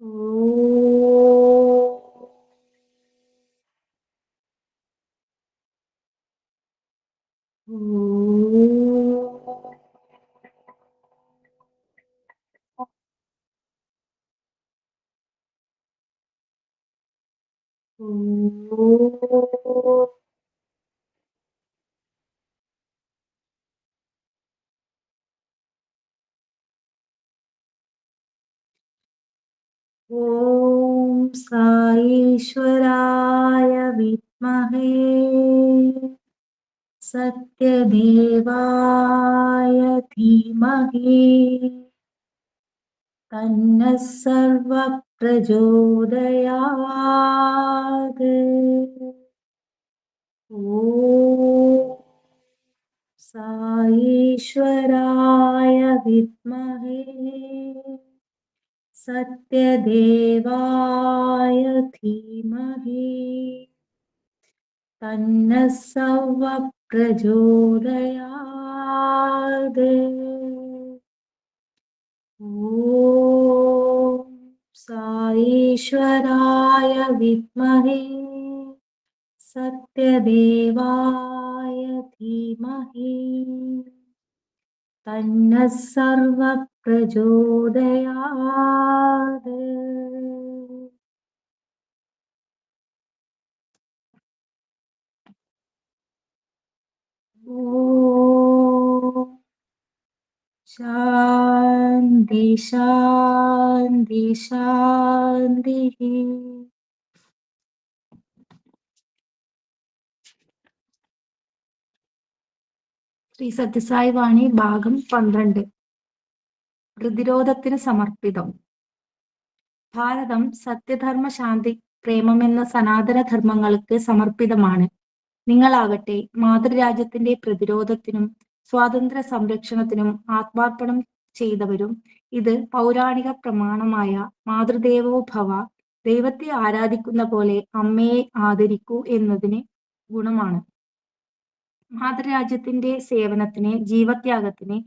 ॐ साईश्वराय विद्महे सत्यदेवाय धीमहि तन्नः सर्वः प्रचोदयात्। ॐ साईश्वराय विद्महे सत्यदेवाय धीमहि तन्नः सर्वः प्रचोदयात्। ॐ साईश्वराय विद्महे सत्यदेवाय धीमहि तन्नः सर्वः प्रचोदयात्। ॐ शान्ति शान्ति शान्तिः। ശ്രീ സത്യസായി വാണി ഭാഗം 12. പ്രതിരോധത്തിന് സമർപ്പിതം. ഭാരതം സത്യധർമ്മ ശാന്തി പ്രേമം എന്ന സനാതന ധർമ്മങ്ങൾക്ക് സമർപ്പിതമാണ്. നിങ്ങളാകട്ടെ മാതൃരാജ്യത്തിന്റെ പ്രതിരോധത്തിനും സ്വാതന്ത്ര്യ സംരക്ഷണത്തിനും ആത്മാർപ്പണം ചെയ്തവരും. ഇത് പൗരാണിക പ്രമാണമായ മാതൃദേവോ ഭവ, ദൈവത്തെ ആരാധിക്കുന്ന പോലെ അമ്മയെ ആദരിക്കൂ എന്നതിന് ഗുണമാണ്. മാതൃരാജ്യത്തിന്റെ സേവനത്തിന്, ജീവത്യാഗത്തിന്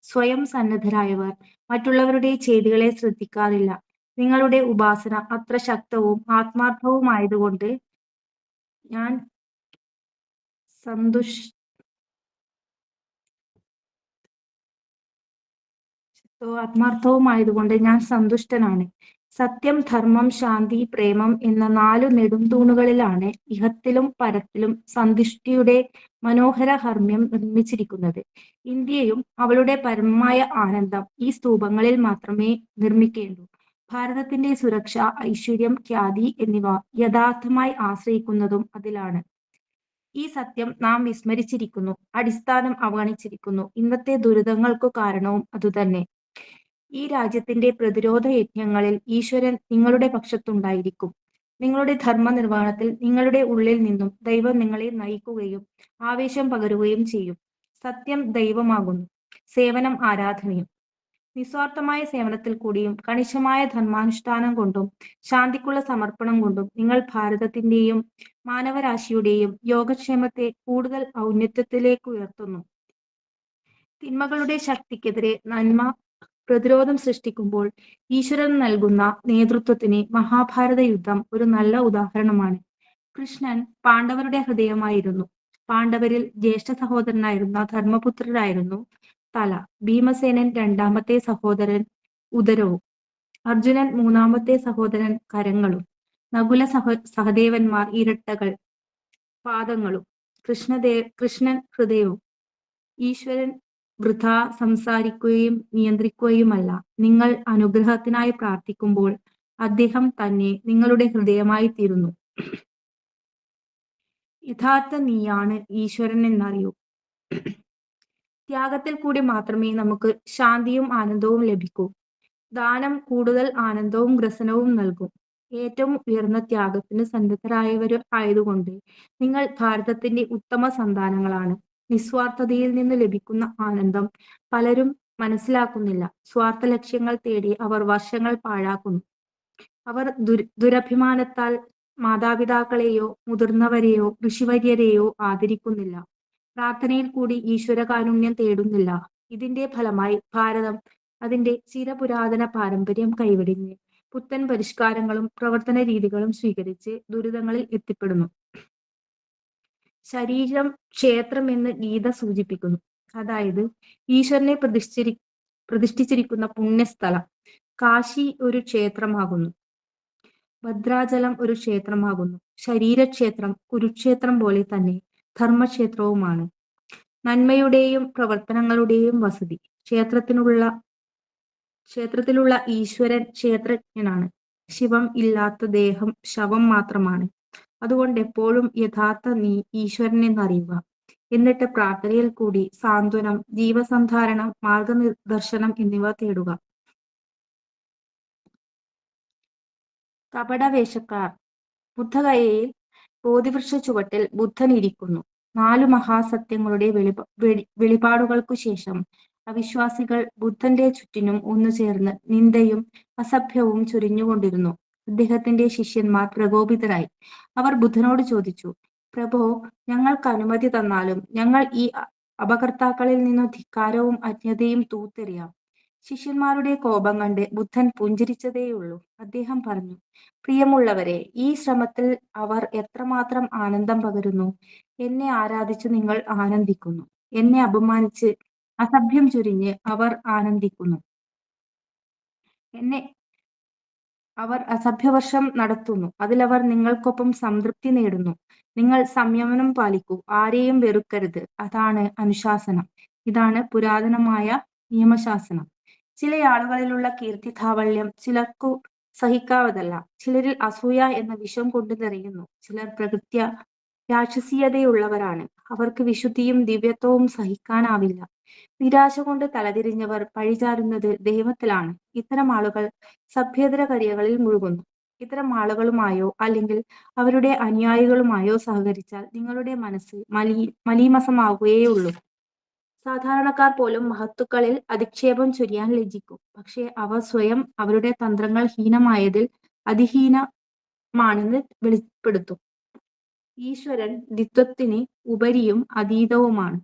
സ്വയം സന്നദ്ധരായവർ മറ്റുള്ളവരുടെ ചെയ്തികളെ ശ്രദ്ധിക്കാറില്ല. നിങ്ങളുടെ ഉപാസന അത്ര ശക്തവും ആത്മാർത്ഥവുമായതുകൊണ്ട് ഞാൻ സന്തുഷ്ടനാണ്. സത്യം, ധർമ്മം, ശാന്തി, പ്രേമം എന്ന 4 നെടുംതൂണുകളിലാണ് ഇഹത്തിലും പരത്തിലും സന്തുഷ്ടിയുടെ മനോഹര ഹർമ്മ്യം നിർമ്മിച്ചിരിക്കുന്നത്. ഇന്ത്യയും അവളുടെ പരമമായ ആനന്ദം ഈ സ്തൂപങ്ങളിൽ മാത്രമേ നിർമ്മിക്കേണ്ടൂ. ഭാരതത്തിന്റെ സുരക്ഷ, ഐശ്വര്യം, ഖ്യാതി എന്നിവ യഥാർത്ഥമായി ആശ്രയിക്കുന്നതും അതിലാണ്. ഈ സത്യം നാം വിസ്മരിച്ചിരിക്കുന്നു, അടിസ്ഥാനം അവഗണിച്ചിരിക്കുന്നു. ഇന്നത്തെ ദുരിതങ്ങൾക്കു കാരണവും അതുതന്നെ. ഈ രാജ്യത്തിന്റെ പ്രതിരോധ യജ്ഞങ്ങളിൽ ഈശ്വരൻ നിങ്ങളുടെ പക്ഷത്തുണ്ടായിരിക്കും. നിങ്ങളുടെ ധർമ്മനിർവഹണത്തിൽ നിങ്ങളുടെ ഉള്ളിൽ നിന്നും ദൈവം നിങ്ങളെ നയിക്കുകയും ആവേശം പകരുകയും ചെയ്യും. സത്യം ദൈവമാകുന്നു, സേവനം ആരാധനയും. നിസ്വാർത്ഥമായ സേവനത്തിൽ കൂടിയും കണിശമായ ധർമാനുഷ്ഠാനം കൊണ്ടും ശാന്തിക്കുള്ള സമർപ്പണം കൊണ്ടും നിങ്ങൾ ഭാരതത്തിന്റെയും മാനവരാശിയുടെയും യോഗക്ഷേമത്തെ കൂടുതൽ ഔന്നത്യത്തിലേക്ക് ഉയർത്തുന്നു. തിന്മകളുടെ ശക്തിക്കെതിരെ നന്മ പ്രതിരോധം സൃഷ്ടിക്കുമ്പോൾ ഈശ്വരൻ നൽകുന്ന നേതൃത്വത്തിന് മഹാഭാരത യുദ്ധം ഒരു നല്ല ഉദാഹരണമാണ്. കൃഷ്ണൻ പാണ്ഡവരുടെ ഹൃദയമായിരുന്നു. പാണ്ഡവരിൽ ജ്യേഷ്ഠ സഹോദരനായിരുന്ന ധർമ്മപുത്രരായിരുന്നു തല, ഭീമസേനൻ രണ്ടാമത്തെ സഹോദരൻ ഉദരവും, അർജുനൻ മൂന്നാമത്തെ സഹോദരൻ കരങ്ങളും, നകുല സഹദേവന്മാർ ഇരട്ടകൾ പാദങ്ങളും, കൃഷ്ണൻ ഹൃദയവും. ഈശ്വരൻ വൃഥാ സംസാരിക്കുകയും നിയന്ത്രിക്കുകയുമല്ല. നിങ്ങൾ അനുഗ്രഹത്തിനായി പ്രാർത്ഥിക്കുമ്പോൾ അദ്ദേഹം തന്നെ നിങ്ങളുടെ ഹൃദയമായി തീരുന്നു. യഥാർത്ഥ നീയാണ് ഈശ്വരൻ എന്നറിയൂ. ത്യാഗത്തിൽ കൂടി മാത്രമേ നമുക്ക് ശാന്തിയും ആനന്ദവും ലഭിക്കൂ. ദാനം കൂടുതൽ ആനന്ദവും ഗ്രസനവും നൽകും. ഏറ്റവും ഉയർന്ന ത്യാഗത്തിന് സന്നദ്ധരായവർ ആയതുകൊണ്ട് നിങ്ങൾ ഭാരതത്തിന്റെ ഉത്തമ സന്താനങ്ങളാണ്. നിസ്വാർത്ഥതയിൽ നിന്ന് ലഭിക്കുന്ന ആനന്ദം പലരും മനസ്സിലാക്കുന്നില്ല. സ്വാർത്ഥ ലക്ഷ്യങ്ങൾ തേടി അവർ വർഷങ്ങൾ പാഴാക്കുന്നു. അവർ ദുരഭിമാനത്താൽ മാതാപിതാക്കളെയോ മുതിർന്നവരെയോ ഋഷിവര്യരെയോ ആദരിക്കുന്നില്ല. പ്രാർത്ഥനയിൽ കൂടി ഈശ്വരകാരുണ്യം തേടുന്നില്ല. ഇതിന്റെ ഫലമായി ഭാരതം അതിന്റെ ചിരപുരാതന പാരമ്പര്യം കൈവെടിഞ്ഞ് പുത്തൻ പരിഷ്കാരങ്ങളും പ്രവർത്തന രീതികളും സ്വീകരിച്ച് ദുരിതങ്ങളിൽ എത്തിപ്പെടുന്നു. ശരീരം ക്ഷേത്രം എന്ന് ഗീത സൂചിപ്പിക്കുന്നു. അതായത് ഈശ്വരനെ പ്രതിഷ്ഠിച്ചിരിക്കുന്ന പുണ്യസ്ഥലം. കാശി ഒരു ക്ഷേത്രമാകുന്നു. ഭദ്രാചലം ഒരു ക്ഷേത്രമാകുന്നു. ശരീരക്ഷേത്രം കുരുക്ഷേത്രം പോലെ തന്നെ ധർമ്മക്ഷേത്രവുമാണ്. നന്മയുടെയും പ്രവർത്തനങ്ങളുടെയും വസതി. ക്ഷേത്രത്തിലുള്ള ഈശ്വരൻ ക്ഷേത്രജ്ഞനാണ്. ശിവം ഇല്ലാത്ത ദേഹം ശവം മാത്രമാണ്. അതുകൊണ്ട് എപ്പോഴും യഥാർത്ഥ നീ ഈശ്വരനെന്നറിയുക. എന്നിട്ട് പ്രാർത്ഥനയിൽ കൂടി സാന്ത്വനം, ജീവസന്ധാരണം, മാർഗനിർദർശനം എന്നിവ തേടുക. കപടവേഷക്കാർ. ബുദ്ധഗയയിൽ ബോധിവൃക്ഷ ചുവട്ടിൽ ബുദ്ധൻ ഇരിക്കുന്നു. 4 മഹാസത്യങ്ങളുടെ വെളിപാടുകൾക്കു ശേഷം അവിശ്വാസികൾ ബുദ്ധന്റെ ചുറ്റിനും ഒന്നുചേർന്ന് നിന്ദയും അസഭ്യവും ചൊരിഞ്ഞുകൊണ്ടിരുന്നു. അദ്ദേഹത്തിന്റെ ശിഷ്യന്മാർ പ്രകോപിതരായി. അവർ ബുദ്ധനോട് ചോദിച്ചു, പ്രഭോ, ഞങ്ങൾക്ക് അനുമതി തന്നാലും ഞങ്ങൾ ഈ അപകർത്താക്കളിൽ നിന്നു ധിക്കാരവും അജ്ഞതയും തൂത്തെറിയാം. ശിഷ്യന്മാരുടെ കോപം കണ്ട് ബുദ്ധൻ പുഞ്ചിരിച്ചതേയുള്ളൂ. അദ്ദേഹം പറഞ്ഞു, പ്രിയമുള്ളവരെ, ഈ ശ്രമത്തിൽ അവർ എത്രമാത്രം ആനന്ദം പകരുന്നു. എന്നെ ആരാധിച്ചു നിങ്ങൾ ആനന്ദിക്കുന്നു. എന്നെ അപമാനിച്ച് അസഭ്യം ചൊരിഞ്ഞ് അവർ ആനന്ദിക്കുന്നു. അവർ അസഭ്യവർഷം നടത്തുന്നു. അതിലവർ നിങ്ങൾക്കൊപ്പം സംതൃപ്തി നേടുന്നു. നിങ്ങൾ സംയമനം പാലിക്കൂ. ആരെയും വെറുക്കരുത്. അതാണ് അനുശാസനം. ഇതാണ് പുരാതനമായ നിയമശാസനം. ചില ആളുകളിലുള്ള കീർത്തിധാവള്യം ചിലർക്കു സഹിക്കാവതല്ല. ചിലരിൽ അസൂയ എന്ന വിഷം കൊണ്ട് നിറയുന്നു. ചിലർ പ്രകൃത്യ രാക്ഷസീയതയുള്ളവരാണ്. അവർക്ക് വിശുദ്ധിയും ദിവ്യത്വവും സഹിക്കാനാവില്ല. നിരാശ കൊണ്ട് തലതിരിഞ്ഞവർ പഴിചാരുന്നത് ദൈവത്തിലാണ്. ഇത്തരം ആളുകൾ സഭ്യേതര കരിയകളിൽ മുഴുകുന്നു. ഇത്തരം ആളുകളുമായോ അല്ലെങ്കിൽ അവരുടെ അനുയായികളുമായോ സഹകരിച്ചാൽ നിങ്ങളുടെ മനസ്സ് മലീമസമാവുകയേയുള്ളൂ. സാധാരണക്കാർ പോലും മഹത്തുക്കളിൽ അധിക്ഷേപം ചൊരിയാൻ ലജ്ജിക്കും. പക്ഷേ അവർ സ്വയം അവരുടെ തന്ത്രങ്ങൾ ഹീനമായതിൽ അതിഹീനമാണെന്ന് വെളിപ്പെടുത്തും. ഈശ്വരൻ ദ്വിത്വത്തിന് ഉപരിയും അതീതവുമാണ്.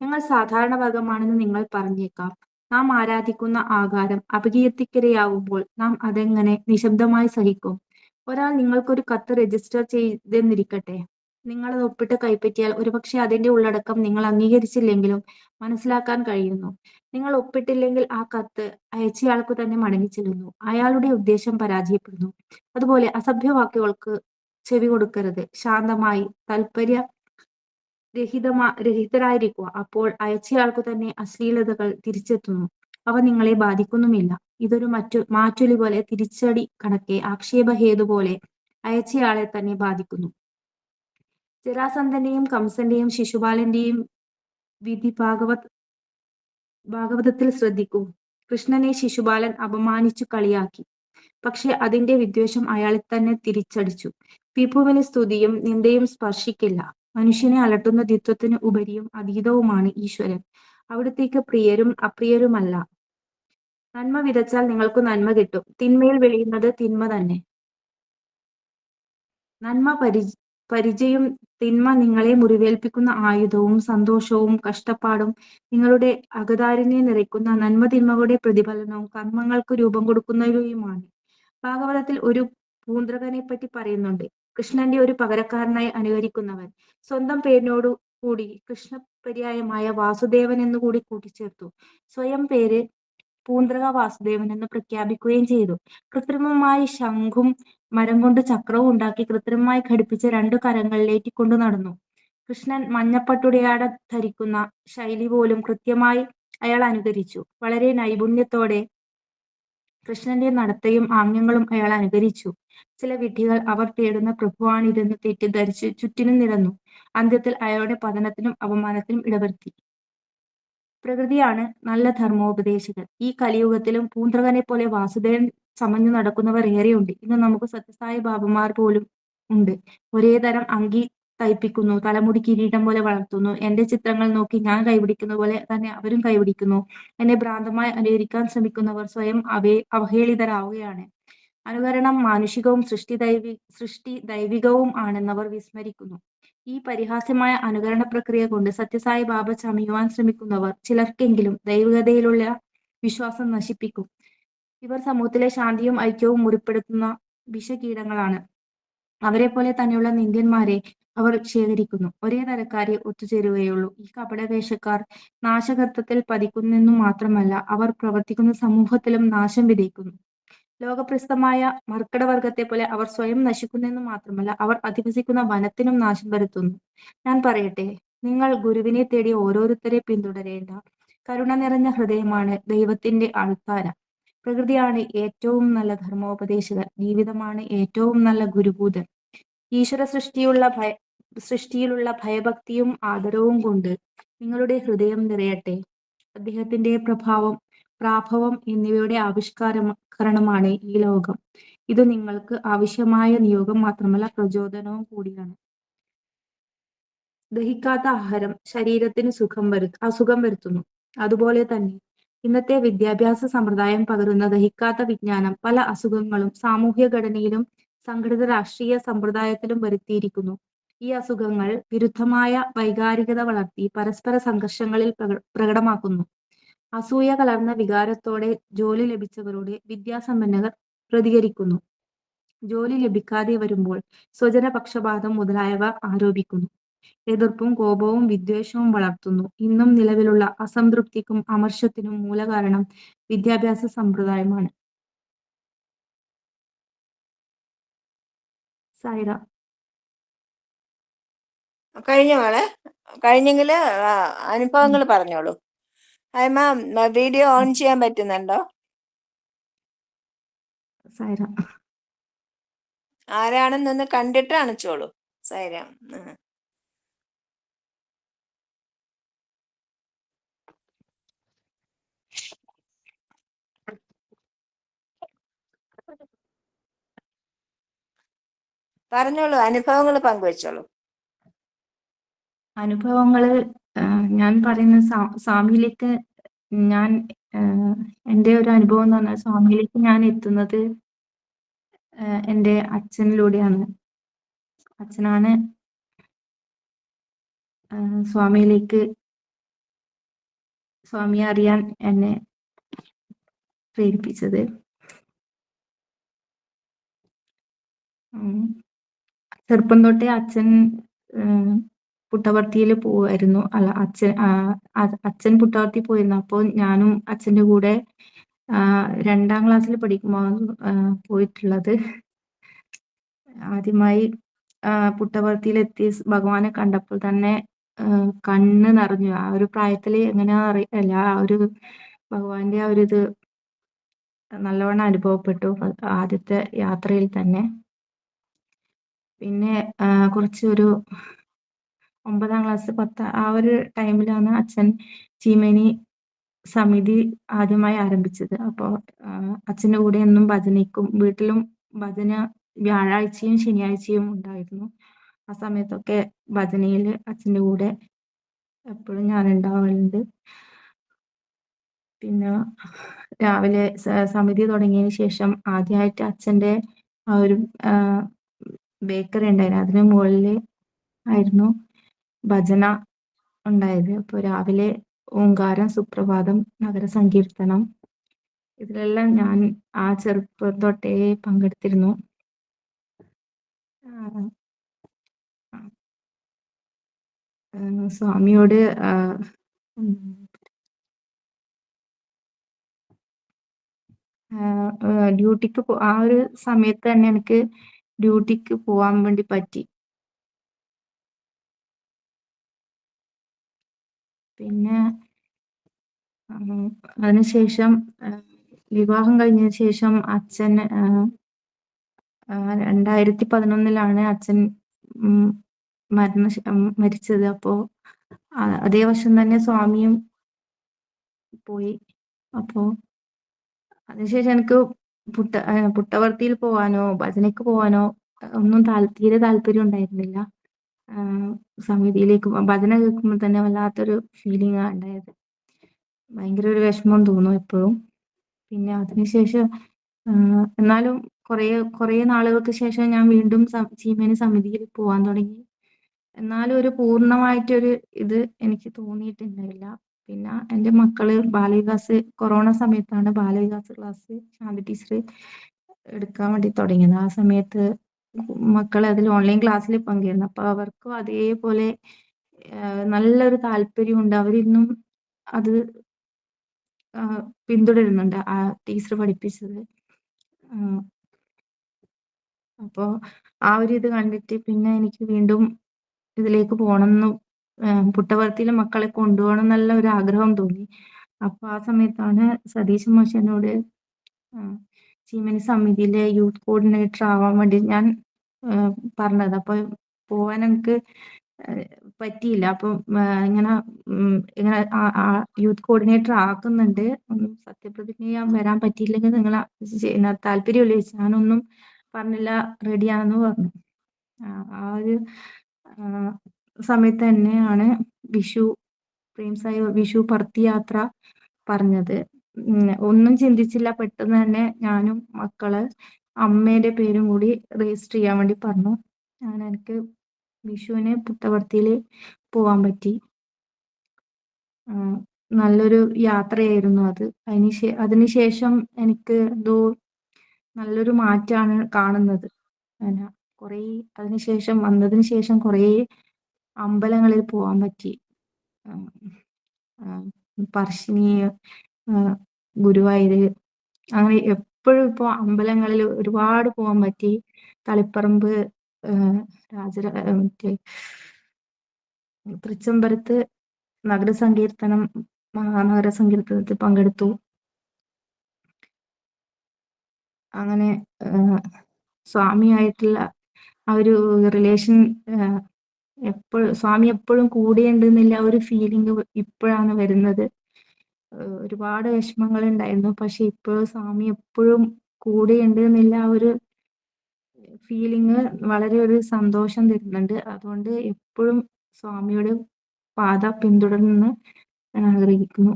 ഞങ്ങൾ സാധാരണ വർഗമാണെന്ന് നിങ്ങൾ പറഞ്ഞേക്കാം. നാം ആരാധിക്കുന്ന ആകാരം അപകീർത്തിക്കിരയാവുമ്പോൾ നാം അതെങ്ങനെ നിശബ്ദമായി സഹിക്കും? ഒരാൾ നിങ്ങൾക്കൊരു കത്ത് രജിസ്റ്റർ ചെയ്തെന്നിരിക്കട്ടെ. നിങ്ങളത് ഒപ്പിട്ട് കൈപ്പറ്റിയാൽ ഒരുപക്ഷെ അതിന്റെ ഉള്ളടക്കം നിങ്ങൾ അംഗീകരിച്ചില്ലെങ്കിലും മനസ്സിലാക്കാൻ കഴിയുന്നു. നിങ്ങൾ ഒപ്പിട്ടില്ലെങ്കിൽ ആ കത്ത് അയച്ചയാൾക്കു തന്നെ മടങ്ങിച്ചെല്ലുന്നു. അയാളുടെ ഉദ്ദേശം പരാജയപ്പെടുന്നു. അതുപോലെ അസഭ്യവാക്കുകൾക്ക് ചെവി കൊടുക്കരുത്. ശാന്തമായി രഹിതരായിരിക്കുക. അപ്പോൾ അയച്ചയാൾക്കു തന്നെ അശ്ലീലതകൾ തിരിച്ചെത്തുന്നു. അവ നിങ്ങളെ ബാധിക്കുന്നുമില്ല. ഇതൊരു മാറ്റൊലി പോലെ, തിരിച്ചടി കണക്കെ, ആക്ഷേപഹേതു പോലെ അയച്ചയാളെ തന്നെ ബാധിക്കുന്നു. ജരാസന്ധന്റെയും കംസന്റെയും ശിശുപാലന്റെയും വിധി ഭാഗവതത്തിൽ ശ്രദ്ധിക്കൂ. കൃഷ്ണനെ ശിശുപാലൻ അപമാനിച്ചു കളിയാക്കി. പക്ഷെ അതിന്റെ വിദ്വേഷം അയാളിൽ തന്നെ തിരിച്ചടിച്ചു. വിഭുവിന് സ്തുതിയും നിന്ദയും സ്പർശിക്കില്ല. മനുഷ്യനെ അലട്ടുന്ന ദ്വിത്വത്തിന് ഉപരിയും അതീതവുമാണ് ഈശ്വരൻ. അവിടത്തേക്ക് പ്രിയരും അപ്രിയരുമല്ല. നന്മ വിതച്ചാൽ നിങ്ങൾക്ക് നന്മ കിട്ടും. തിന്മയിൽ വിളയുന്നത് തിന്മ തന്നെ. നന്മ പരിചയും തിന്മ നിങ്ങളെ മുറിവേൽപ്പിക്കുന്ന ആയുധവും സന്തോഷവും കഷ്ടപ്പാടും നിങ്ങളുടെ അകതാരിനെ നിറയ്ക്കുന്ന നന്മതിന്മകളുടെ പ്രതിഫലനവും കർമ്മങ്ങൾക്ക് രൂപം കൊടുക്കുന്നവയുമാണ്. ഭാഗവതത്തിൽ ഒരു പൂന്ത്രകനെ പറ്റി പറയുന്നുണ്ട്. കൃഷ്ണന്റെ ഒരു പകരക്കാരനായി അനുകരിക്കുന്നവൻ. സ്വന്തം പേരിനോടു കൂടി കൃഷ്ണപര്യായമായ വാസുദേവൻ എന്നുകൂടി കൂട്ടിച്ചേർത്തു. സ്വയം പേര് പൂന്ത്രക വാസുദേവൻ എന്ന് പ്രഖ്യാപിക്കുകയും ചെയ്തു. കൃത്രിമമായി ശംഖും മരം കൊണ്ട് ചക്രവും ഉണ്ടാക്കി കൃത്രിമമായി ഘടിപ്പിച്ച 2 കരങ്ങളിലേറ്റിക്കൊണ്ടു നടന്നു. കൃഷ്ണൻ മഞ്ഞപ്പട്ടുടയാട ധരിക്കുന്ന ശൈലി പോലും കൃത്യമായി അയാൾ അനുകരിച്ചു. വളരെ നൈപുണ്യത്തോടെ കൃഷ്ണന്റെ നടത്തയും ആംഗ്യങ്ങളും അയാൾ അനുകരിച്ചു. ചില വിഡ്ഢികൾ അവർ തേടുന്ന പ്രഭുവാണിതെന്ന് തെറ്റിദ്ധരിച്ച് ചുറ്റിനും നിരന്നു. അന്ത്യത്തിൽ അയാളുടെ പതനത്തിനും അപമാനത്തിനും ഇടവരുത്തി. പ്രകൃതിയാണ് നല്ല ധർമ്മോപദേശകൻ. ഈ കലിയുഗത്തിലും പൂന്ത്രകനെ പോലെ വാസുദേവൻ ചമഞ്ഞു നടക്കുന്നവർ ഏറെയുണ്ട്. ഇന്ന് നമുക്ക് സത്യസായി ബാബമാർ പോലും ഉണ്ട്. ഒരേ തരം അങ്കി തയ്പ്പിക്കുന്നു, തലമുടി കിരീടം പോലെ വളർത്തുന്നു. എന്റെ ചിത്രങ്ങൾ നോക്കി ഞാൻ കൈപിടിക്കുന്ന പോലെ തന്നെ അവരും കൈപിടിക്കുന്നു. എന്നെ ഭ്രാന്തമായി അനുകരിക്കാൻ ശ്രമിക്കുന്നവർ സ്വയം അവഹേളിതരാവുകയാണ്. അനുകരണം മാനുഷികവും സൃഷ്ടി ദൈവികവും ആണെന്നവർ വിസ്മരിക്കുന്നു. ഈ പരിഹാസ്യമായ അനുകരണ പ്രക്രിയ കൊണ്ട് സത്യസായി ബാബ ചമയുവാൻ ശ്രമിക്കുന്നവർ ചിലർക്കെങ്കിലും ദൈവികതയിലുള്ള വിശ്വാസം നശിപ്പിക്കും. ഇവർ സമൂഹത്തിലെ ശാന്തിയും ഐക്യവും മുറിപ്പെടുത്തുന്ന വിഷകീടങ്ങളാണ്. അവരെപ്പോലെ തന്നെയുള്ള നിന്ദ്യന്മാരെ അവർ ശേഖരിക്കുന്നു. ഒരേ തരക്കാരെ ഒത്തുചേരുകയുള്ളൂ. ഈ കപടവേഷക്കാർ നാശകത്വത്തിൽ പതിക്കുന്നെന്നു മാത്രമല്ല, അവർ പ്രവർത്തിക്കുന്ന സമൂഹത്തിലും നാശം വിതയ്ക്കുന്നു. ലോകപ്രസിദ്ധമായ മർക്കടവർഗത്തെപ്പോലെ അവർ സ്വയം നശിക്കുന്നെന്നു മാത്രമല്ല, അവർ അധിവസിക്കുന്ന വനത്തിനും നാശം വരുത്തുന്നു. ഞാൻ പറയട്ടെ, നിങ്ങൾ ഗുരുവിനെ തേടി ഓരോരുത്തരെ പിന്തുടരേണ്ട. കരുണ നിറഞ്ഞ ഹൃദയമാണ് ദൈവത്തിന്റെ അൾത്താര. പ്രകൃതിയാണ് ഏറ്റവും നല്ല ധർമ്മോപദേശകർ. ജീവിതമാണ് ഏറ്റവും നല്ല ഗുരുഭൂതൻ. ഈശ്വര സൃഷ്ടിയിലുള്ള ഭയഭക്തിയും ആദരവും കൊണ്ട് നിങ്ങളുടെ ഹൃദയം നിറയട്ടെ. അദ്ദേഹത്തിന്റെ പ്രാഭവം എന്നിവയുടെ ആവിഷ്കരണമാണ് ഈ ലോകം. ഇത് നിങ്ങൾക്ക് ആവശ്യമായ നിയോഗം മാത്രമല്ല, പ്രചോദനവും കൂടിയാണ്. ദഹിക്കാത്ത ആഹാരം ശരീരത്തിന് അസുഖം വരുത്തുന്നു. അതുപോലെ തന്നെ ഇന്നത്തെ വിദ്യാഭ്യാസ സമ്പ്രദായം പകരുന്ന ദഹിക്കാത്ത വിജ്ഞാനം പല അസുഖങ്ങളും സാമൂഹ്യ ഘടനയിലും സംഘടിത രാഷ്ട്രീയ സമ്പ്രദായത്തിലും വരുത്തിയിരിക്കുന്നു. ഈ അസുഖങ്ങൾ വിരുദ്ധമായ വൈകാരികത വളർത്തി പരസ്പര സംഘർഷങ്ങളിൽ പ്രകടമാക്കുന്നു. അസൂയ കലർന്ന വികാരത്തോടെ ജോലി ലഭിച്ചവരോട് വിദ്യാസമ്പന്നർ പ്രതികരിക്കുന്നു. ജോലി ലഭിക്കാതെ വരുമ്പോൾ സ്വജനപക്ഷപാതം മുതലായവ ആരോപിക്കുന്നു. എതിർപ്പും കോപവും വിദ്വേഷവും വളർത്തുന്നു. ഇന്നും നിലവിലുള്ള അസംതൃപ്തിക്കും അമർഷത്തിനും മൂലകാരണം വിദ്യാഭ്യാസ സമ്പ്രദായമാണ്. സായിറ. കഴിഞ്ഞ മോളെ, കഴിഞ്ഞെങ്കില് അനുഭവങ്ങൾ പറഞ്ഞോളൂ. ഹൈമ, വീഡിയോ ഓൺ ചെയ്യാൻ പറ്റുന്നുണ്ടോ? സായിറ. ആരാണെന്നൊന്ന് കണ്ടിട്ട് അണിച്ചോളൂ. സൈരം. പറഞ്ഞോളൂ, അനുഭവങ്ങൾ പങ്കുവെച്ചോളൂ. അനുഭവങ്ങള് ഞാൻ പറയുന്ന സ്വാമിയിലേക്ക് ഞാൻ എൻ്റെ ഒരു അനുഭവം എന്ന് പറഞ്ഞാൽ, സ്വാമിയിലേക്ക് ഞാൻ എത്തുന്നത് എൻ്റെ അച്ഛനിലൂടെയാണ്. അച്ഛനാണ് സ്വാമിയെ അറിയാൻ എന്നെ പ്രേരിപ്പിച്ചത്. ചെറുപ്പം തൊട്ടേ അച്ഛൻ പുട്ടപർത്തിയിൽ പോവായിരുന്നു. അച്ഛൻ പുട്ടപർത്തി പോയിരുന്നു. അപ്പോൾ ഞാനും അച്ഛൻ്റെ കൂടെ 2ാം ക്ലാസ്സിൽ പഠിക്കുമ്പോൾ പോയിട്ടുള്ളത്. ആദ്യമായി പുട്ടപർത്തിയിലെത്തി ഭഗവാനെ കണ്ടപ്പോൾ തന്നെ കണ്ണ് നിറഞ്ഞു. ആ ഒരു പ്രായത്തിൽ എങ്ങനെയാ അറിയില്ല, ആ ഒരു ഭഗവാന്റെ ആ ഒരു ഇത് നല്ലവണ്ണം അനുഭവപ്പെട്ടു ആദ്യത്തെ യാത്രയിൽ തന്നെ. പിന്നെ കുറച്ചൊരു 9ാം ക്ലാസ് 10 ആ ഒരു ടൈമിലാണ് അച്ഛൻ ചീമേനി സമിതി ആദ്യമായി ആരംഭിച്ചത്. അപ്പോൾ അച്ഛൻ്റെ കൂടെ എന്നും ഭജനയ്ക്കും, വീട്ടിലും ഭജന വ്യാഴാഴ്ചയും ശനിയാഴ്ചയും ഉണ്ടായിരുന്നു. ആ സമയത്തൊക്കെ ഭജനയിൽ അച്ഛൻ്റെ കൂടെ എപ്പോഴും ഞാൻ ഉണ്ടാവലുണ്ട്. പിന്നെ രാവിലെ സമിതി തുടങ്ങിയതിന് ശേഷം ആദ്യമായിട്ട് അച്ഛൻ്റെ ആ ഒരു ബേക്കറി ഉണ്ടായിരുന്നു, അതിന് മുകളിൽ ആയിരുന്നു ഭജന ഉണ്ടായത്. അപ്പോൾ രാവിലെ ഓങ്കാരം, സുപ്രഭാതം, നഗരസങ്കീർത്തനം, ഇതിലെല്ലാം ഞാൻ ആ ചെറുപ്പം തൊട്ടേ പങ്കെടുത്തിരുന്നു. സ്വാമിയോട് ഡ്യൂട്ടിക്ക് ആ ഒരു സമയത്ത് തന്നെ എനിക്ക് ഡ്യൂട്ടിക്ക് പോകാൻ വേണ്ടി പറ്റി. പിന്നെ അതിനുശേഷം വിവാഹം കഴിഞ്ഞതിന് ശേഷം അച്ഛൻ 2011 അച്ഛൻ മരിച്ചത്. അപ്പോൾ അതേ വർഷം തന്നെ സ്വാമിയും പോയി. അപ്പോൾ അതിനുശേഷം എനിക്ക് പുട്ടവർത്തിയിൽ പോവാനോ ഭജനയ്ക്ക് പോവാനോ ഒന്നും തീരെ താല്പര്യം ഉണ്ടായിരുന്നില്ല. സമിതിയിലേക്ക് ഭജന കേൾക്കുമ്പോൾ തന്നെ വല്ലാത്തൊരു ഫീലിംഗാണ് ഉണ്ടായത്. ഭയങ്കര ഒരു വിഷമം തോന്നും എപ്പോഴും. പിന്നെ അതിനുശേഷം എന്നാലും കുറേ നാളുകൾക്ക് ശേഷം ഞാൻ വീണ്ടും ചീമേനി സമിതിയിൽ പോകാൻ തുടങ്ങി. എന്നാലും ഒരു പൂർണ്ണമായിട്ടൊരു ഇത് എനിക്ക് തോന്നിയിട്ടുണ്ടായില്ല. പിന്നെ എൻ്റെ മക്കള് ബാലവികാസ് കൊറോണ സമയത്താണ് ബാലവികാസ് ക്ലാസ് ശാന്തി ടീച്ചർ എടുക്കാൻ വേണ്ടി തുടങ്ങിയത്. ആ സമയത്ത് മക്കൾ അതിൽ ഓൺലൈൻ ക്ലാസ്സിൽ പങ്കെടുന്നു. അപ്പൊ അവർക്കും അതേപോലെ നല്ലൊരു താല്പര്യമുണ്ട്. അവരിന്നും അത് പിന്തുടരുന്നുണ്ട്, ആ ടീച്ചർ പഠിപ്പിച്ചത്. അപ്പോൾ ആ ഒരു ഇത് കണ്ടിട്ട് പിന്നെ എനിക്ക് വീണ്ടും ഇതിലേക്ക് പോകണമെന്നും പുട്ടപർത്തിയിലെ മക്കളെ കൊണ്ടുപോകണം എന്നുള്ള ഒരു ആഗ്രഹം തോന്നി. അപ്പൊ ആ സമയത്താണ് സതീശ് മാഷനോട് ചീമനി സമിതിയിലെ യൂത്ത് കോർഡിനേറ്റർ ആവാൻ വേണ്ടി ഞാൻ പറഞ്ഞത്. അപ്പൊ പോവാൻ എനിക്ക് പറ്റിയില്ല. അപ്പം ഇങ്ങനെ യൂത്ത് കോർഡിനേറ്റർ ആക്കുന്നുണ്ട്, ഒന്നും സത്യപ്രതിജ്ഞ ചെയ്യാൻ വരാൻ പറ്റിയില്ലെങ്കിൽ നിങ്ങൾ താല്പര്യമില്ല ചോദിച്ചു. ഞാനൊന്നും പറഞ്ഞില്ല, റെഡിയാണെന്ന് പറഞ്ഞു. ആ ഒരു സമയത്ത് തന്നെയാണ് പ്രേംസായി വിഷു പർത്തി യാത്ര പറഞ്ഞത്. ഒന്നും ചിന്തിച്ചില്ല, പെട്ടെന്ന് തന്നെ ഞാനും മക്കള് അമ്മേന്റെ പേരും കൂടി രജിസ്റ്റർ ചെയ്യാൻ വേണ്ടി പറഞ്ഞു. അങ്ങനെ എനിക്ക് വിഷുവിന് പുട്ടപർത്തിയിൽ പോവാൻ പറ്റി. നല്ലൊരു യാത്രയായിരുന്നു അത്. അതിനുശേഷം എനിക്ക് എന്തോ നല്ലൊരു മാറ്റാണ് കാണുന്നത്. കുറേ അതിനുശേഷം വന്നതിന് ശേഷം കുറേ അമ്പലങ്ങളിൽ പോവാൻ പറ്റി. പറശ്ശിനി, ഗുരുവായൂര്, അങ്ങനെ എപ്പോഴും ഇപ്പോൾ അമ്പലങ്ങളിൽ ഒരുപാട് പോകാൻ പറ്റി. തളിപ്പറമ്പ്, മറ്റേ തൃച്ചംബരത്ത് മഹാനഗര സങ്കീർത്തനത്തിൽ പങ്കെടുത്തു. അങ്ങനെ സ്വാമിയായിട്ടുള്ള ആ ഒരു റിലേഷൻ സ്വാമി എപ്പോഴും കൂടെയുണ്ട് എന്നുള്ള ഒരു ഫീലിംഗ് ഇപ്പോഴാണ് വരുന്നത്. ഒരുപാട് വിഷമങ്ങൾ ഉണ്ടായിരുന്നു, പക്ഷെ ഇപ്പോഴും സ്വാമി എപ്പോഴും കൂടെയുണ്ട് എന്നുള്ള ആ ഒരു ഫീലിംഗ് വളരെ ഒരു സന്തോഷം തരുന്നുണ്ട്. അതുകൊണ്ട് എപ്പോഴും സ്വാമിയുടെ പാത പിന്തുടർന്ന് ഞാൻ ആഗ്രഹിക്കുന്നു.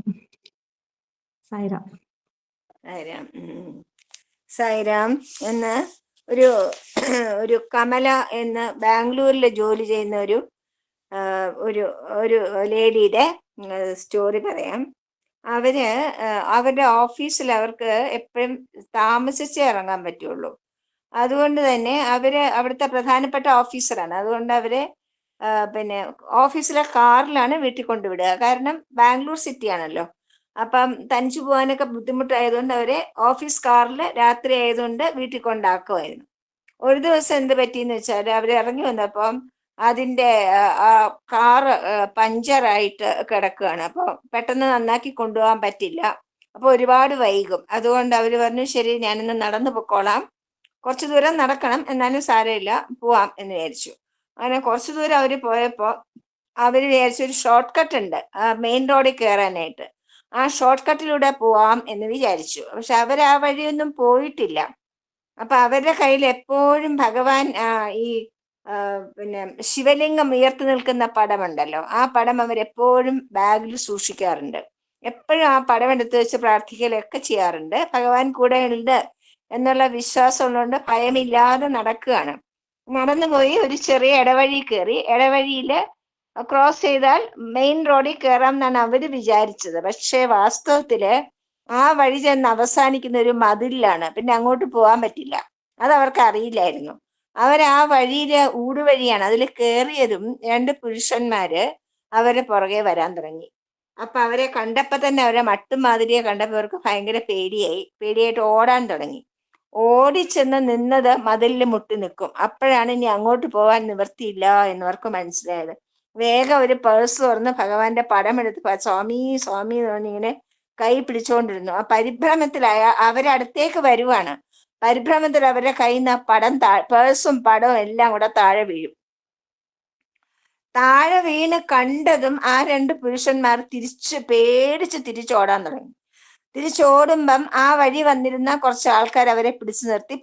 സായിറാം. സായിരാം. സായിരാം എന്ന് ഒരു കമല എന്ന് ബാംഗ്ലൂരിൽ ജോലി ചെയ്യുന്ന ഒരു ലേഡിയുടെ സ്റ്റോറി പറയാം. അവരുടെ ഓഫീസിൽ അവർക്ക് എപ്പോഴും താമസിച്ചേ ഇറങ്ങാൻ പറ്റുള്ളൂ. അതുകൊണ്ട് തന്നെ അവിടുത്തെ പ്രധാനപ്പെട്ട ഓഫീസറാണ്. അതുകൊണ്ട് അവരെ പിന്നെ ഓഫീസിലെ കാറിലാണ് വീട്ടിൽ കൊണ്ടുവിടുക. കാരണം ബാംഗ്ലൂർ സിറ്റി ആണല്ലോ, അപ്പം തനിച്ചു പോകാനൊക്കെ ബുദ്ധിമുട്ടായതുകൊണ്ട് അവരെ ഓഫീസ് കാറിൽ രാത്രി ആയതുകൊണ്ട് വീട്ടിൽ കൊണ്ടാക്കുമായിരുന്നു. ഒരു ദിവസം എന്ത് പറ്റിയെന്ന് വെച്ചാൽ അവർ ഇറങ്ങി വന്നപ്പം അതിൻ്റെ ആ കാറ് പഞ്ചറായിട്ട് കിടക്കുകയാണ്. അപ്പോൾ പെട്ടെന്ന് നന്നാക്കി കൊണ്ടുപോകാൻ പറ്റില്ല. അപ്പോൾ ഒരുപാട് വൈകും. അതുകൊണ്ട് അവർ പറഞ്ഞു, ശരി ഞാനിന്ന് നടന്നു പൊക്കോളാം, കുറച്ച് ദൂരം നടക്കണം, എന്നാലും സാരമില്ല, പോവാം എന്ന് വിചാരിച്ചു. അങ്ങനെ കുറച്ച് ദൂരം അവർ പോയപ്പോൾ അവർ വിചാരിച്ചു ഒരു ഷോർട്ട് കട്ട് ഉണ്ട് മെയിൻ റോഡിൽ കയറാനായിട്ട്. ആ ഷോർട്ട് കട്ടിലൂടെ പോവാം എന്ന് വിചാരിച്ചു. പക്ഷെ അവർ ആ വഴിയൊന്നും പോയിട്ടില്ല. അപ്പൊ അവരുടെ കയ്യിൽ എപ്പോഴും ഭഗവാൻ ഈ പിന്നെ ശിവലിംഗം ഉയർത്തി നിൽക്കുന്ന പടമുണ്ടല്ലോ, ആ പടം അവരെപ്പോഴും ബാഗിൽ സൂക്ഷിക്കാറുണ്ട്. എപ്പോഴും ആ പടം എടുത്ത് വെച്ച് പ്രാർത്ഥിക്കലൊക്കെ ചെയ്യാറുണ്ട്. ഭഗവാൻ കൂടെ ഉണ്ട് എന്നുള്ള വിശ്വാസം ഉള്ളതുകൊണ്ട് ഭയമില്ലാതെ നടക്കുകയാണ്. നടന്നുപോയി ഒരു ചെറിയ ഇടവഴി കയറി. ഇടവഴിയിൽ ക്രോസ് ചെയ്താൽ മെയിൻ റോഡിൽ കയറാം എന്നാണ് അവർ വിചാരിച്ചത്. പക്ഷേ വാസ്തവത്തില് ആ വഴി ചെന്ന് അവസാനിക്കുന്ന ഒരു മതിലിലാണ്. പിന്നെ അങ്ങോട്ട് പോകാൻ പറ്റില്ല. അത് അവർക്ക് അറിയില്ലായിരുന്നു. ആ വഴിയിലെ ഊടുവഴിയാണ്. അതിൽ കയറിയതും 2 പുരുഷന്മാര് അവരെ പുറകെ വരാൻ തുടങ്ങി. അപ്പൊ അവരെ കണ്ടപ്പോ തന്നെ അവരെ മട്ടുമാതിരിയെ കണ്ടപ്പോൾ അവർക്ക് ഭയങ്കര പേടിയായിട്ട് ഓടാൻ തുടങ്ങി. ഓടിച്ചെന്ന് നിന്നത് മതിലിൽ മുട്ടി നിൽക്കും. അപ്പോഴാണ് ഇനി അങ്ങോട്ട് പോകാൻ നിവൃത്തിയില്ല എന്നവർക്ക് മനസ്സിലായത്. വേഗം ഒരു പേഴ്സ് തുറന്ന് ഭഗവാന്റെ പടം എടുത്ത് സ്വാമി സ്വാമി എന്ന് പറഞ്ഞിങ്ങനെ കൈ പിടിച്ചുകൊണ്ടിരുന്നു. ആ പരിഭ്രമത്തിലായ അവരടുത്തേക്ക് വരുവാണ്. പരിഭ്രമത്തിൽ അവരുടെ കയ്യിൽ നിന്ന് പടം പേഴ്സും പടവും എല്ലാം കൂടെ താഴെ വീഴും. താഴെ വീണ് കണ്ടതും ആ 2 പുരുഷന്മാർ പേടിച്ച് തിരിച്ചോടാൻ തുടങ്ങി. തിരിച്ചോടുമ്പം ആ വഴി വന്നിരുന്ന കുറച്ച് ആൾക്കാർ അവരെ പിടിച്ചു നിർത്തി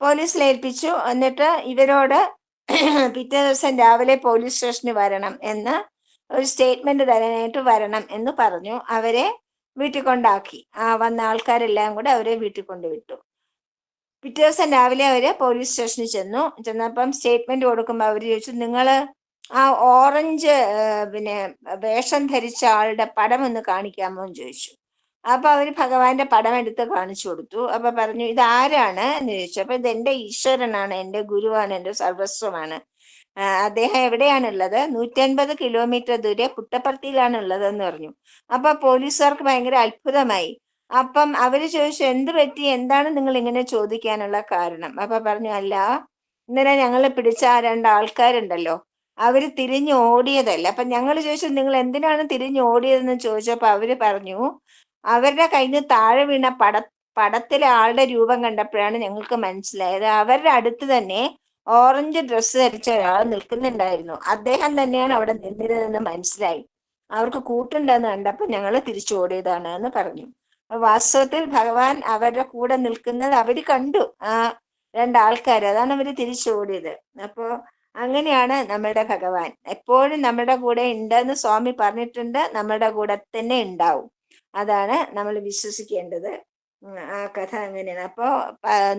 പോലീസിലേൽപ്പിച്ചു. എന്നിട്ട് ഇവരോട് പിറ്റേ ദിവസം രാവിലെ പോലീസ് സ്റ്റേഷനിൽ വരണം എന്ന്, ഒരു സ്റ്റേറ്റ്മെന്റ് തരാനായിട്ട് വരണം എന്ന് പറഞ്ഞു. അവരെ വീട്ടിൽ കൊണ്ടാക്കി. വന്ന ആൾക്കാരെല്ലാം കൂടെ അവരെ വീട്ടിൽ കൊണ്ടുവിട്ടു. പിറ്റേ ദിവസം രാവിലെ അവര് പോലീസ് സ്റ്റേഷനിൽ ചെന്നപ്പം സ്റ്റേറ്റ്മെന്റ് കൊടുക്കുമ്പോൾ അവർ ചോദിച്ചു, നിങ്ങൾ ആ ഓറഞ്ച് പിന്നെ വേഷം ധരിച്ച ആളുടെ പടം ഒന്ന് കാണിക്കാമോ എന്ന് ചോദിച്ചു. അപ്പൊ അവര് ഭഗവാന്റെ പടം എടുത്ത് കാണിച്ചു കൊടുത്തു. അപ്പൊ പറഞ്ഞു ഇത് ആരാണ് എന്ന് ചോദിച്ചു. അപ്പൊ ഇത് എന്റെ ഈശ്വരനാണ്, എന്റെ ഗുരുവാണ്, എന്റെ സർവസ്വമാണ്. അദ്ദേഹം എവിടെയാണുള്ളത്? 150 കിലോമീറ്റർ ദൂരെ പുട്ടപ്പർത്തിയിലാണ് ഉള്ളതെന്ന് പറഞ്ഞു. അപ്പൊ പോലീസുകാർക്ക് ഭയങ്കര അത്ഭുതമായി. അപ്പം അവര് ചോദിച്ചു എന്ത് പറ്റി, എന്താണ് നിങ്ങൾ ഇങ്ങനെ ചോദിക്കാനുള്ള കാരണം? അപ്പൊ പറഞ്ഞു അല്ല, ഇന്നലെ ഞങ്ങൾ പിടിച്ച ആ 2 ആൾക്കാരുണ്ടല്ലോ, അവര് തിരിഞ്ഞു ഓടിയതല്ല. അപ്പൊ ഞങ്ങൾ ചോദിച്ചു നിങ്ങൾ എന്തിനാണ് തിരിഞ്ഞു ഓടിയതെന്ന് ചോദിച്ചപ്പോ അവര് പറഞ്ഞു അവരുടെ കയ്യിൽ നിന്ന് താഴെ വീണ പടത്തിലെ ആളുടെ രൂപം കണ്ടപ്പോഴാണ് ഞങ്ങൾക്ക് മനസ്സിലായത് അവരുടെ അടുത്ത് തന്നെ ഓറഞ്ച് ഡ്രസ്സ് ധരിച്ച ഒരാൾ നിൽക്കുന്നുണ്ടായിരുന്നു. അദ്ദേഹം തന്നെയാണ് അവിടെ നിന്നിരുന്നതെന്ന് മനസ്സിലായി. അവർക്ക് കൂട്ടുണ്ടെന്ന് കണ്ടപ്പോൾ ഞങ്ങൾ തിരിച്ചോടിയതാണ് എന്ന് പറഞ്ഞു. വാസ്തവത്തിൽ ഭഗവാൻ അവരുടെ കൂടെ നിൽക്കുന്നത് അവര് കണ്ടു. ആ 2 ആൾക്കാർ, അതാണ് അവര് തിരിച്ചോടിയത്. അപ്പോ അങ്ങനെയാണ് നമ്മുടെ ഭഗവാൻ എപ്പോഴും നമ്മുടെ കൂടെ ഉണ്ടെന്ന് സ്വാമി പറഞ്ഞിട്ടുണ്ട്. നമ്മുടെ കൂടെ തന്നെ ഉണ്ടാവും. അതാണ് നമ്മൾ വിശ്വസിക്കേണ്ടത്. ആ കഥ അങ്ങനെയാണ്. അപ്പോ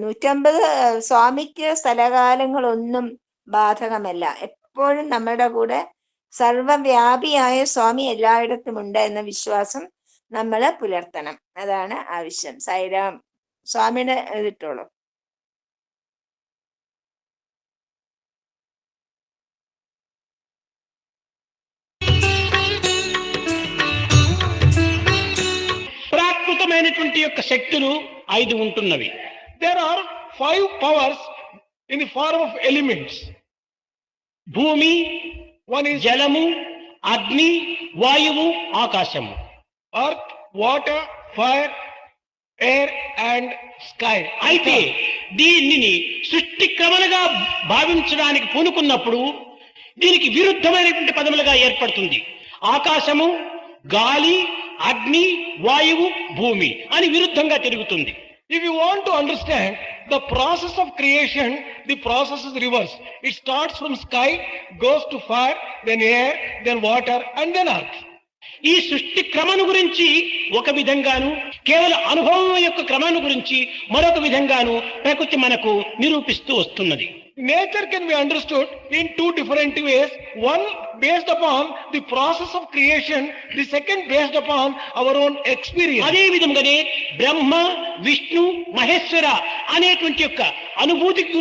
150 സ്വാമിക്ക് സ്ഥലകാലങ്ങളൊന്നും ബാധകമല്ല. എപ്പോഴും നമ്മുടെ കൂടെ സർവവ്യാപിയായ സ്വാമി എല്ലായിടത്തും ഉണ്ട് എന്ന വിശ്വാസം നമ്മൾ പുലർത്തണം. അതാണ് ആവശ്യം. സായിരാം. സ്വാമിയുടെ ഇതിട്ടോളൂ. ప్రాకృతమైనటువంటి యొక్క శక్తులు 5 ఉంటున్నవి. There are 5 powers in the form of elements. భూమి, one is జలము, అగ్ని, వాయువు, ఆకాశము. Earth, water, fire, air and sky. అయితే దీనిని సృష్టి క్రమలుగా భావించడానికి పూనుకున్నప్పుడు దీనికి విరుద్ధమైనటువంటి పదములుగా ఏర్పడుతుంది. ఆకాశము, గాలి, అగ్ని, వాయువు, భూమి అని విరుద్ధంగా తిరుగుతుంది. If you want to understand the process of creation, the process is reverse. It starts from sky, goes to fire, then air, then water and then earth. ఈ సృష్టి క్రమను గురించి ఒక విధంగాను, కేవల అనుభవం యొక్క క్రమాన్ని గురించి మరొక విధంగాను ప్రకృతి మనకు నిరూపిస్తూ వస్తున్నది. Nature can be understood in 2 different ways. One based upon the process of creation, the second based upon our own experience. అదే విధంగానే బ్రహ్మ, విష్ణు, మహేశ్వర అనేటువంటి యొక్క అనుభూతికి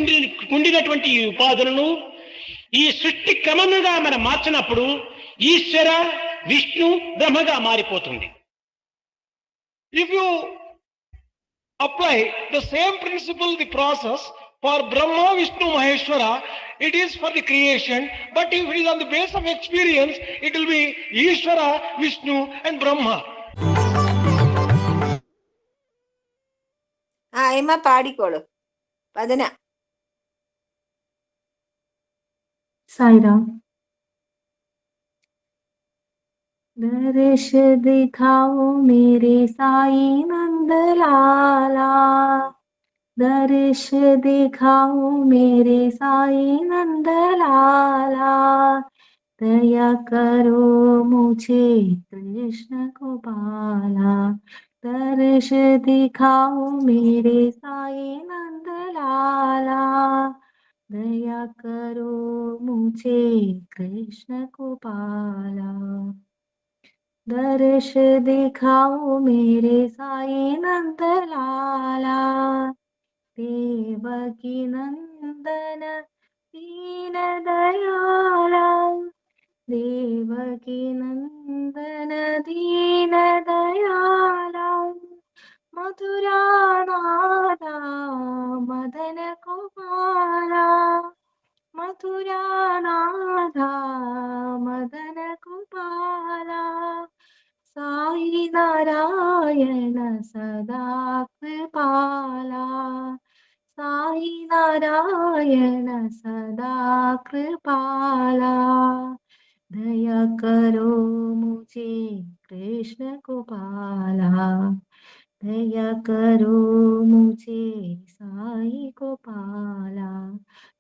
ఉండినటువంటి ఈ ఉపాధులను ఈ సృష్టి క్రమముగా మనం మార్చినప్పుడు ఈశ్వర, విష్ణు, బ్రహ్మగా మారిపోతుంది. If you apply the same principle, the process for Brahma, Vishnu, Maheshwara, it is for the creation. But if it is on the base of experience, it will be Ishvara, Vishnu and Brahma. എമ്മ പാടിക്കോളൂ. 11. साईराम. दर्श दिखाओ मेरे साई नंद लाला, दर्श दिखाओ मेरे साई नंद लाला, दया करो मुझे कृष्ण गोपाला, दर्श दिखाओ मेरे साई नंद लाला, दया करो मुझे कृष्ण गोपाला, दर्श दिखाओ मेरे साई नंद लाला, देवकी नंदन दीन दयाला, देवकी नंदन दीन दयाला, मथुरा नादा मदन गोपाला, मथुरा नादा मदन गोपाला, साई नारायण सदा कृपाला, साई नारायण सदा कृपाला, दया करो मुझे कृष्ण गोपाला, दया करो मुझे साई गोपाला,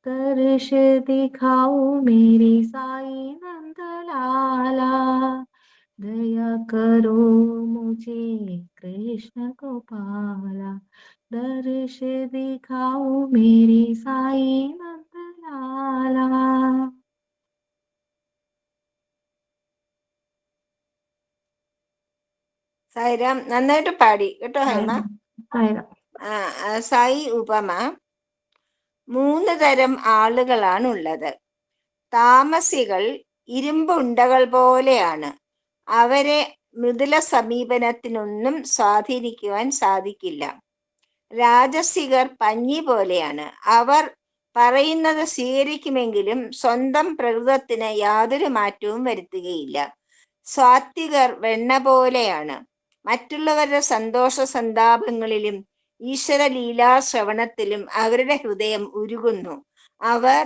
दर्श दिखाओ मेरी साई नंद लाला, दया करो मुझे कृष्ण गोपाला, दर्श दिखाओ मेरी साई नंद लाला. സായിരാം, നന്നായിട്ട് പാടി കേട്ടോ ഹൈമ. സായിരാം. സായി ഉപമ, 3 തരം ആളുകളാണ് ഉള്ളത്. താമസികൾ ഇരുമ്പ് ഉണ്ടകൾ പോലെയാണ്. അവരെ മൃദുല സമീപനത്തിനൊന്നും സ്വാധീനിക്കുവാൻ സാധിക്കില്ല. രാജസികർ പഞ്ഞി പോലെയാണ്. അവർ പറയുന്നത് സ്വീകരിക്കുമെങ്കിലും സ്വന്തം പ്രകൃതത്തിന് യാതൊരു മാറ്റവും വരുത്തുകയില്ല. സാത്വികർ വെണ്ണ പോലെയാണ്. മറ്റുള്ളവരുടെ സന്തോഷ സന്താപങ്ങളിലും ഈശ്വര ലീലാശ്രവണത്തിലും അവരുടെ ഹൃദയം ഉരുകുന്നു. അവർ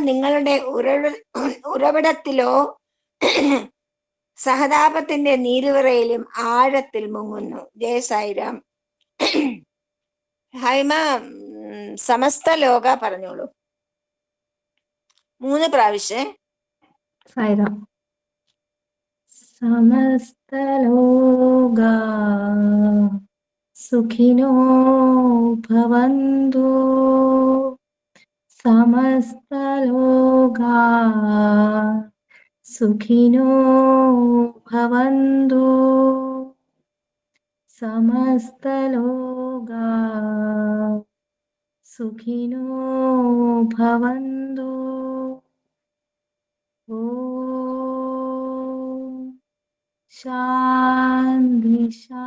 നിങ്ങളുടെ ഉറവിടത്തിലോ സഹതാപത്തിന്റെ നീരുറയിലും ആഴത്തിൽ മുങ്ങുന്നു. ജയ സായിരാം. ഹൈമ, സമസ്ത ലോക പറഞ്ഞോളൂ 3 പ്രാവശ്യം. സായിരാം. സമസ്തലോകാ സുഖിനോ ഭവന്തു. സമസ്തലോകാ സുഖിനോ ഭവന്തു. സമസ്തലോകാ സുഖിനോ ഭവന്തു. ഓം ശാന്തി ശാന്തി.